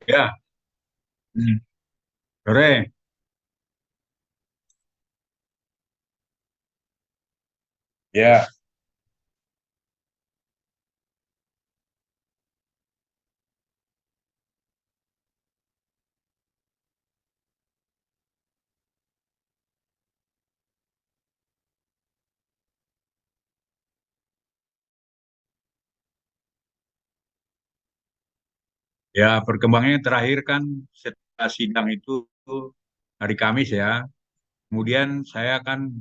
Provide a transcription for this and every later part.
Ya, hmm, sore. Ya, ya perkembangannya terakhir kan setelah sidang itu hari Kamis ya. Kemudian saya kan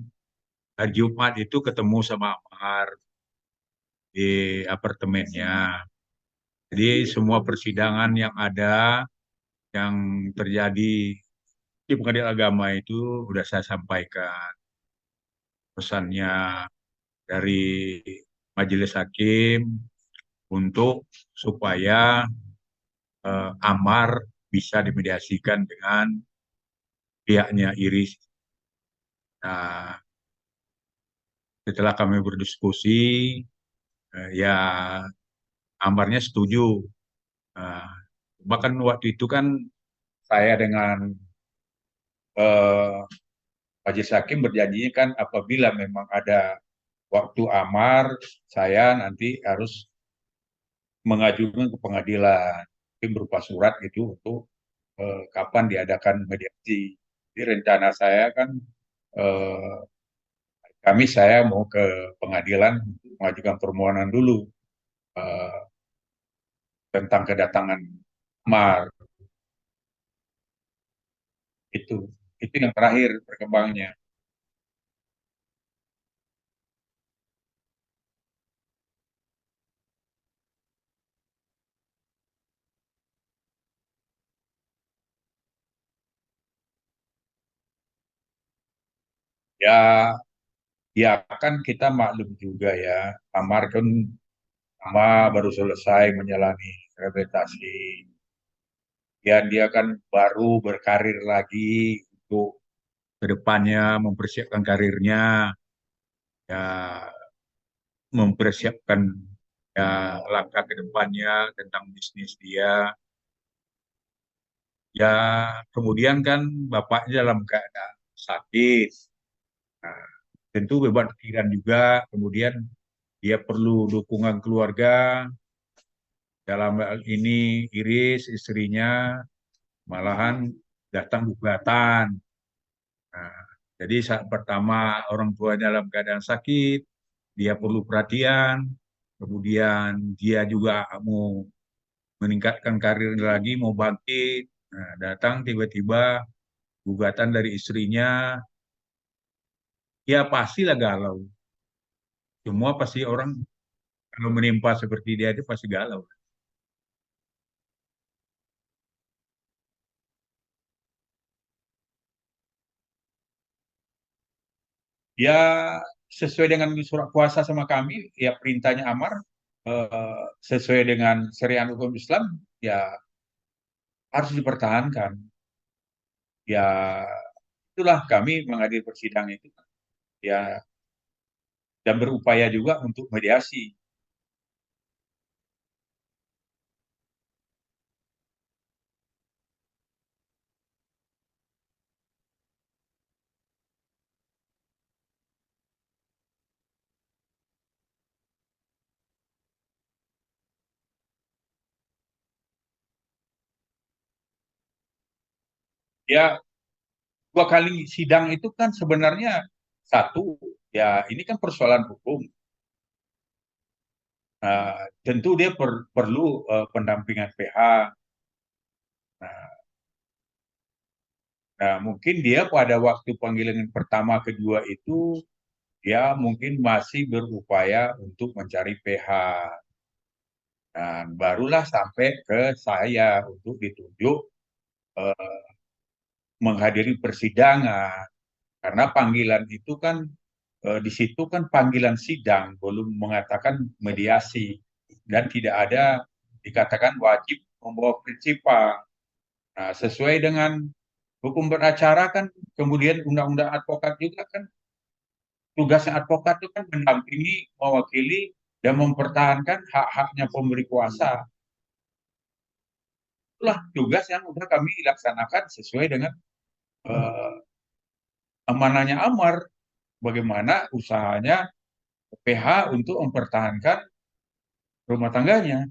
hari Jumat itu ketemu sama Amar di apartemennya. Jadi semua persidangan yang ada, yang terjadi di pengadilan agama itu sudah saya sampaikan pesannya dari majelis hakim untuk supaya Amar bisa dimediasikan dengan pihaknya Iris. Nah, setelah kami berdiskusi, ya Amarnya setuju. Nah, bahkan waktu itu kan saya dengan eh, Majelis Hakim berjanjinya kan apabila memang ada waktu Amar, saya nanti harus mengajukan ke pengadilan, mungkin berupa surat gitu untuk kapan diadakan mediasi. Jadi rencana saya kan eh, kami saya mau ke pengadilan untuk mengajukan permohonan dulu eh, tentang kedatangan Amar itu itu yang terakhir perkembangannya. Ya, ya kan kita maklum juga ya, Amar kan sama baru selesai menjalani rehabilitasi. Ya dia kan baru berkarir lagi untuk kedepannya mempersiapkan karirnya, ya mempersiapkan ya langkah ke depannya tentang bisnis dia. Ya kemudian kan bapaknya dalam keadaan sakit. Nah, tentu beban pikiran juga. Kemudian dia perlu dukungan keluarga. Dalam hal ini Iris istrinya malahan datang gugatan. Nah, jadi saat pertama orang tua dalam keadaan sakit, dia perlu perhatian. Kemudian dia juga mau meningkatkan karir lagi, mau bangkit. Nah, datang tiba-tiba gugatan dari istrinya, ya pastilah galau. Semua pasti orang kalau menimpa seperti dia itu pasti galau. Ya sesuai dengan surat kuasa sama kami, ya perintahnya Amar sesuai dengan syariat hukum Islam, ya harus dipertahankan. Ya itulah kami menghadiri persidangan itu. Ya dan berupaya juga untuk mediasi. Ya dua kali sidang itu kan sebenarnya satu, ya ini kan persoalan hukum. Tentu dia perlu pendampingan PH. Nah, nah, mungkin dia pada waktu panggilan pertama kedua itu dia mungkin masih berupaya untuk mencari PH. Dan barulah sampai ke saya untuk ditunjuk eh, menghadiri persidangan. Karena panggilan itu kan di situ kan panggilan sidang, belum mengatakan mediasi dan tidak ada dikatakan wajib membawa prinsipal. Nah, sesuai dengan hukum beracara kan, kemudian undang-undang advokat juga kan, tugasnya advokat itu kan mendampingi, mewakili, dan mempertahankan hak-haknya pemberi kuasa. itulah tugas yang udah kami laksanakan sesuai dengan eh, amanahnya Amar, bagaimana usahanya PH untuk mempertahankan rumah tangganya.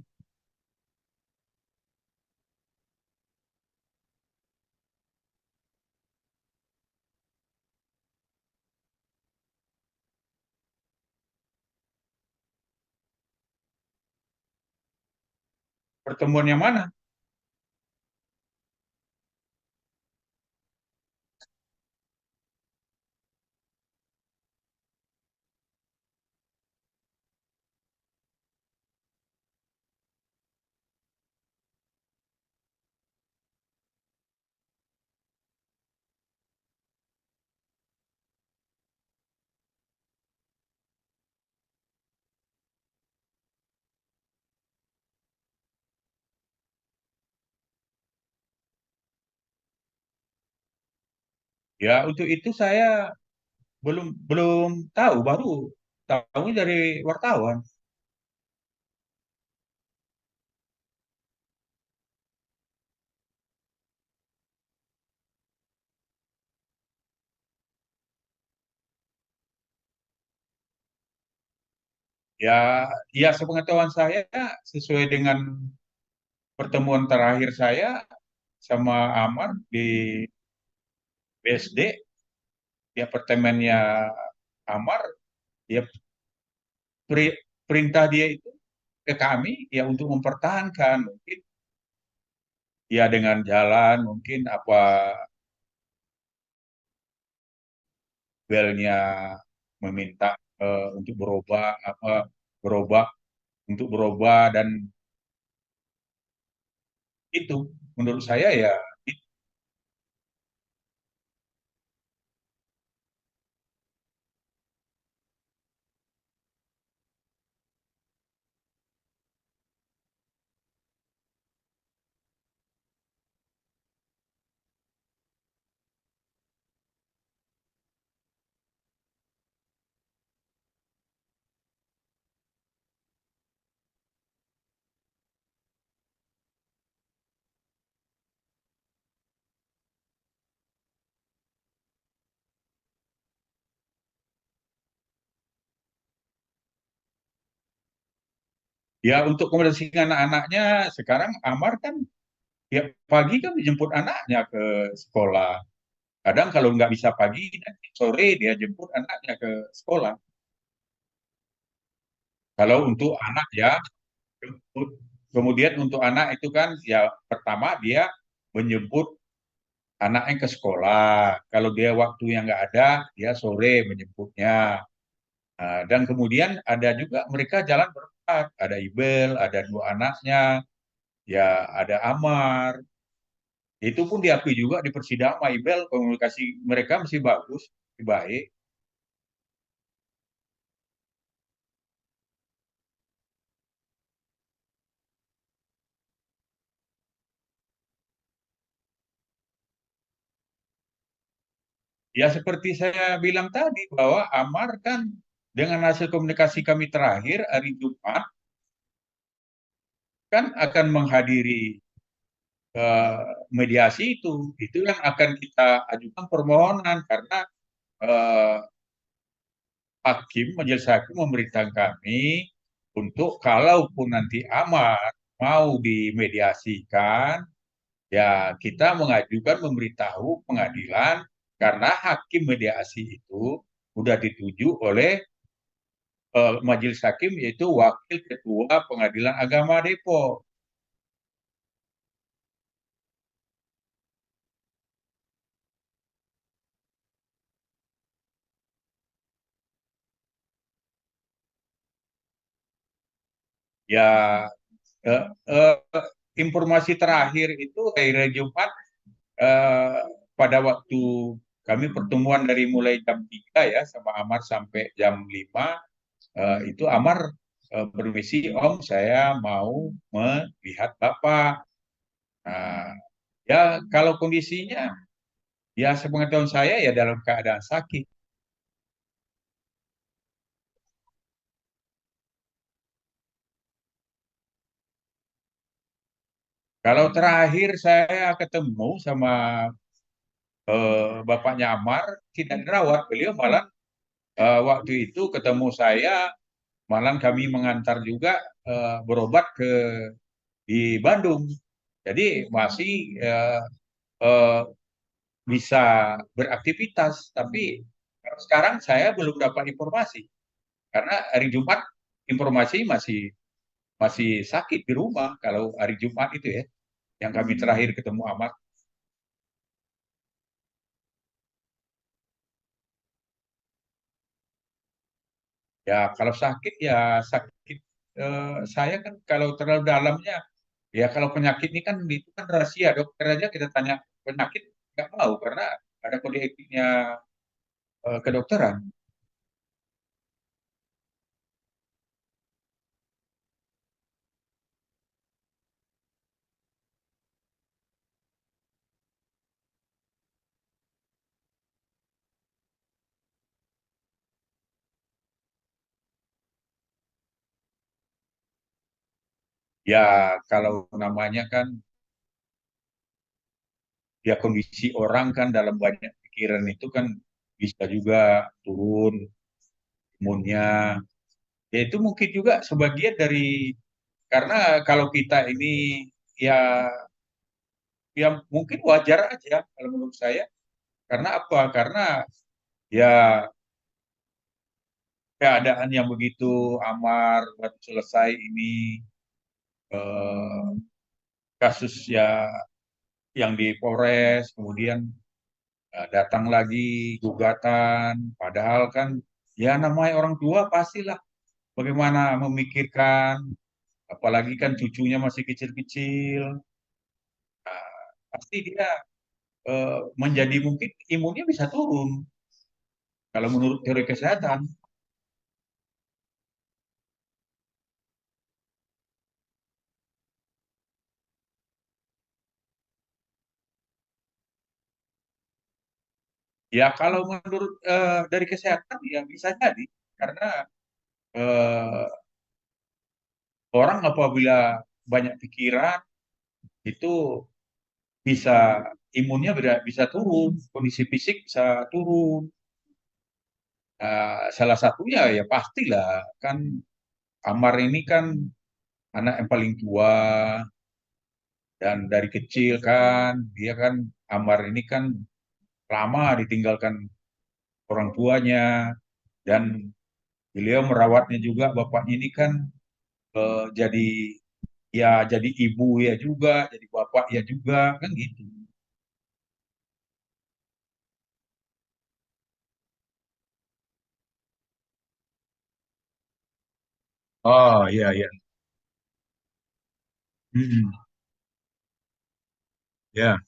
Pertemuan yang mana? Ya, untuk itu saya belum belum tahu, baru tahu dari wartawan. Ya, ya sepengetahuan saya sesuai dengan pertemuan terakhir saya sama Amar di BSD, di apartemennya Amar, ya perintah dia itu ke kami ya untuk mempertahankan mungkin ya dengan jalan mungkin apa belnya meminta untuk berubah apa berubah untuk berubah dan itu menurut saya ya ya untuk komunikasi anak-anaknya sekarang Amar kan tiap pagi kan dijemput anaknya ke sekolah. Kadang kalau nggak bisa pagi, nanti sore dia jemput anaknya ke sekolah. Kalau untuk anak ya, kemudian untuk anak itu kan ya pertama dia menjemput anaknya ke sekolah. Kalau dia waktu yang nggak ada, dia sore menjemputnya. Nah, dan kemudian ada juga mereka jalan berempat. Ada Ibel, ada dua anaknya, ya ada Amar. Itu pun diakui juga di persidangan sama Ibel, komunikasi mereka masih bagus, masih baik. Ya seperti saya bilang tadi bahwa Amar kan dengan hasil komunikasi kami terakhir hari Jumat kan akan menghadiri eh, mediasi itu yang akan kita ajukan permohonan karena eh, majelis hakim memerintahkan kami untuk kalaupun nanti Amar mau dimediasikan, ya kita mengajukan memberitahu pengadilan karena hakim mediasi itu sudah dituju oleh majelis hakim yaitu wakil ketua Pengadilan Agama Depok. Ya eh, eh, informasi terakhir itu hari Jumat eh, pada waktu kami pertemuan dari mulai jam 3 ya sama Amar sampai jam 5 itu Amar bermisi Om saya mau melihat Bapak. Nah, ya kalau kondisinya ya sepengetahuan saya ya dalam keadaan sakit. Kalau terakhir saya ketemu sama bapaknya Amar, tidak dirawat. Beliau malah waktu itu ketemu saya, malah kami mengantar juga berobat di Bandung. Jadi masih eh, bisa beraktivitas. Tapi sekarang saya belum dapat informasi karena hari Jumat informasi masih masih sakit di rumah kalau hari Jumat itu ya yang kami terakhir ketemu Ahmad. Ya kalau sakit ya sakit, saya kan kalau terlalu dalamnya ya kalau penyakit ini kan itu kan rahasia dokter aja kita tanya penyakit nggak mau karena ada kode etiknya kedokteran. Ya kalau namanya kan ya kondisi orang kan dalam banyak pikiran itu kan bisa juga turun imunnya. Ya itu mungkin juga sebagian dari karena kalau kita ini ya ya mungkin wajar aja kalau menurut saya. Karena apa? Karena ya keadaan yang begitu amar baru selesai ini eh, kasus ya yang di Polres, kemudian datang lagi gugatan. Padahal kan ya namanya orang tua pastilah bagaimana memikirkan, apalagi kan cucunya masih kecil-kecil, pasti dia menjadi mungkin imunnya bisa turun kalau menurut teori kesehatan. Ya kalau menurut dari kesehatan ya bisa jadi karena eh, orang apabila banyak pikiran itu bisa imunnya bisa turun, kondisi fisik bisa turun. Salah satunya ya pastilah kan Amar ini kan anak yang paling tua dan dari kecil kan dia kan Amar ini kan lama ditinggalkan orang tuanya dan beliau merawatnya juga bapaknya ini kan jadi ya jadi ibu ya juga jadi bapak ya juga kan gitu. Oh iya iya. Mm-mm. Ya.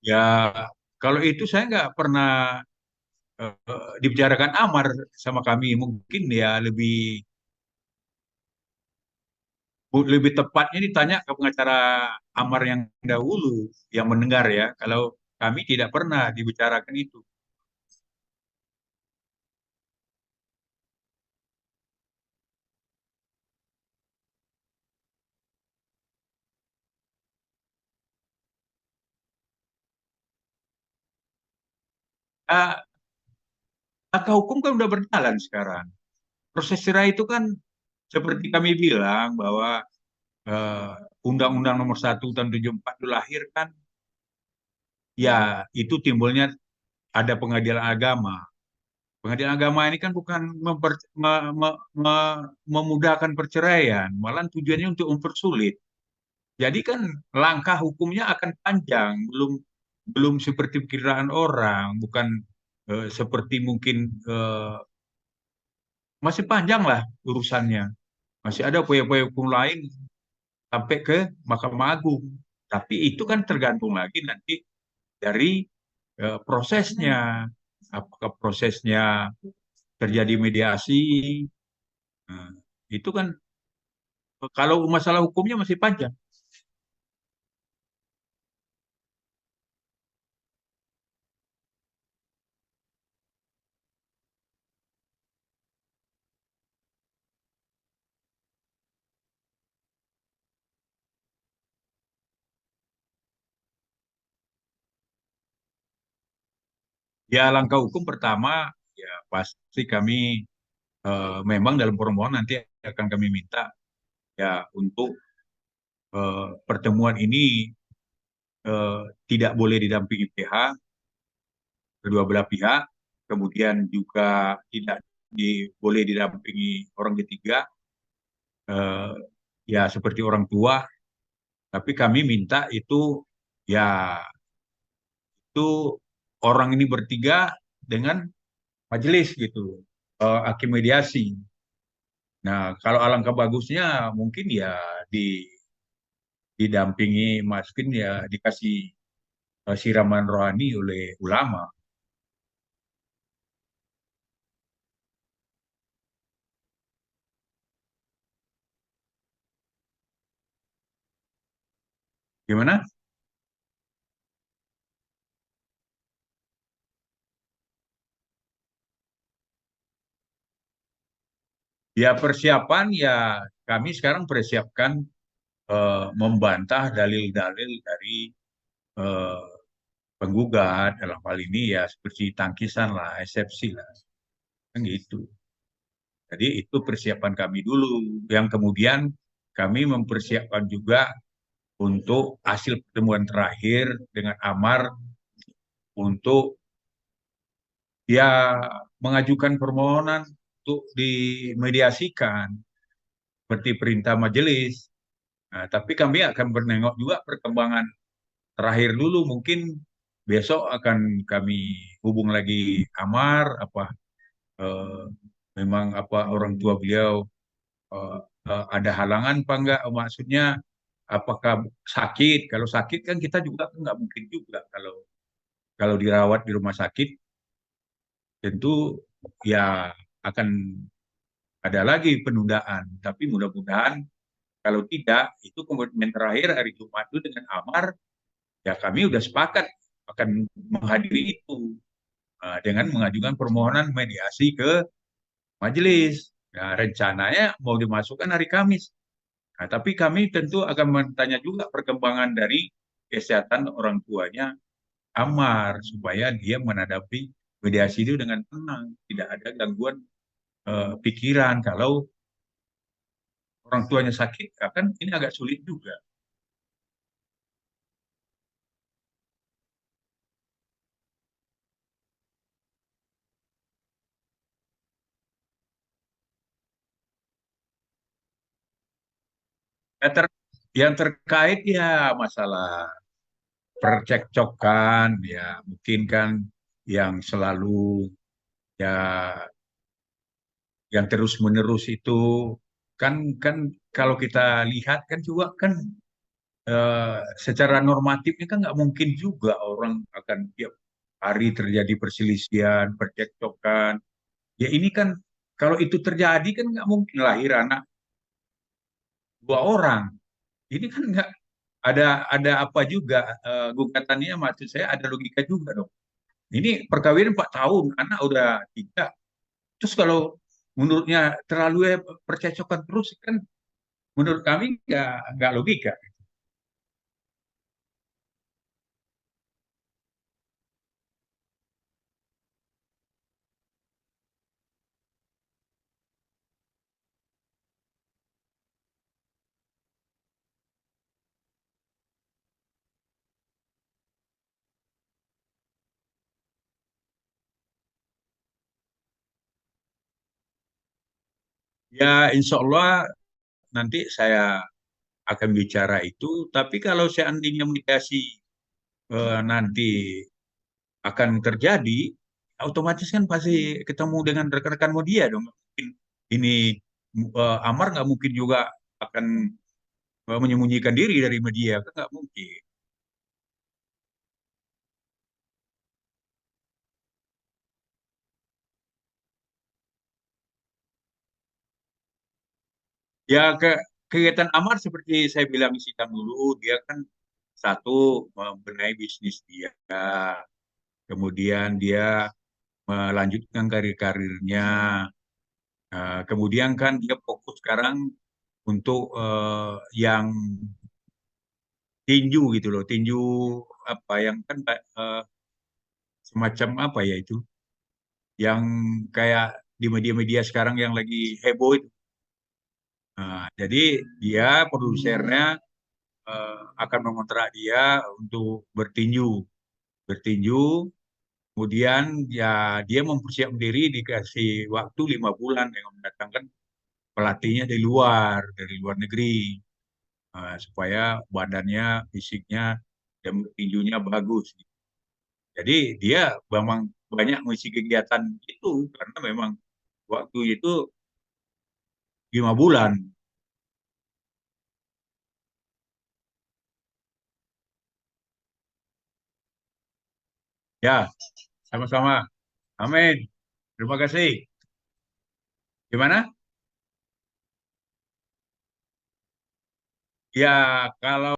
Ya kalau itu saya nggak pernah dibicarakan Amar sama kami mungkin ya lebih tepatnya ditanya ke pengacara Amar yang dahulu yang mendengar ya. Kalau kami tidak pernah dibicarakan itu. Ah, langkah hukum kan udah berjalan sekarang. Proses cerai itu kan seperti kami bilang bahwa eh, Undang-Undang Nomor 1 Tahun 74 itu lahir kan ya itu timbulnya ada pengadilan agama. Pengadilan agama ini kan bukan memudahkan perceraian, malah tujuannya untuk mempersulit. Jadi kan langkah hukumnya akan panjang, belum belum seperti perkiraan orang, bukan seperti mungkin masih panjang lah urusannya. Masih ada upaya-upaya hukum lain sampai ke Mahkamah Agung. Tapi itu kan tergantung lagi nanti dari prosesnya. Apakah prosesnya terjadi mediasi? Nah, itu kan kalau masalah hukumnya masih panjang. Ya, langkah hukum pertama, ya pasti kami memang dalam permohonan nanti akan kami minta ya untuk pertemuan ini eh, tidak boleh didampingi pihak kedua belah pihak, kemudian juga tidak boleh didampingi orang ketiga, eh, ya seperti orang tua. Tapi kami minta itu ya itu orang ini bertiga dengan majelis gitu, hakim mediasi. Nah, kalau alangkah bagusnya mungkin ya di, didampingi, masukin ya dikasih siraman rohani oleh ulama. Gimana? Ya persiapan ya kami sekarang persiapkan membantah dalil-dalil dari eh, penggugat dalam hal ini ya seperti tangkisan lah, eksepsi lah, kan gitu. Jadi itu persiapan kami dulu. Yang kemudian kami mempersiapkan juga untuk hasil pertemuan terakhir dengan Amar untuk ya mengajukan permohonan untuk dimediasikan seperti perintah majelis. Nah, tapi kami akan menengok juga perkembangan terakhir dulu. Mungkin besok akan kami hubung lagi Amar apa eh, memang apa orang tua beliau eh, ada halangan apa enggak, maksudnya apakah sakit. Kalau sakit kan kita juga kan nggak mungkin juga kalau kalau dirawat di rumah sakit tentu ya akan ada lagi penundaan. Tapi mudah-mudahan kalau tidak itu komitmen terakhir hari Jumat itu dengan Amar ya kami sudah sepakat akan menghadiri itu dengan mengajukan permohonan mediasi ke majelis. Nah, rencananya mau dimasukkan hari Kamis. Nah, tapi kami tentu akan bertanya juga perkembangan dari kesehatan orang tuanya Amar supaya dia menghadapi mediasi itu dengan tenang, tidak ada gangguan pikiran. Kalau orang tuanya sakit, ya kan ini agak sulit juga. Ya, yang terkait ya masalah percekcokan, ya mungkin kan yang selalu ya yang terus menerus itu kan kan kalau kita lihat kan juga kan secara normatifnya kan nggak mungkin juga orang akan tiap hari terjadi perselisihan, percekcokan. Ya ini kan kalau itu terjadi kan nggak mungkin lahir anak dua orang. Ini kan nggak ada apa juga gugatannya, maksud saya ada logika juga dong. Ini perkawinan 4 tahun, anak udah tiga. Terus kalau menurutnya terlalu percecokan terus kan menurut kami nggak logika. Ya insya Allah nanti saya akan bicara itu. Tapi kalau seandainya mediasi nanti akan terjadi, otomatis kan pasti ketemu dengan rekan-rekan media dong. Mungkin ini Amar nggak mungkin juga akan menyembunyikan diri dari media, kan nggak mungkin. Ya kegiatan Amar seperti saya bilang siang dulu, dia kan satu membenahi bisnis dia, kemudian dia melanjutkan karir-karirnya. Kemudian kan dia fokus sekarang untuk yang tinju gitu loh, tinju apa yang kan semacam apa ya itu, yang kayak di media-media sekarang yang lagi heboh itu. Nah, jadi dia produsernya akan mengontrak dia untuk bertinju. Kemudian ya dia mempersiapkan diri dikasih waktu 5 bulan yang mendatangkan pelatihnya dari luar negeri, supaya badannya, fisiknya, dan tinjunya bagus. Jadi dia memang banyak mengisi kegiatan itu karena memang waktu itu 5 bulan. Ya, sama-sama. Amin. Terima kasih. Gimana? Ya, kalau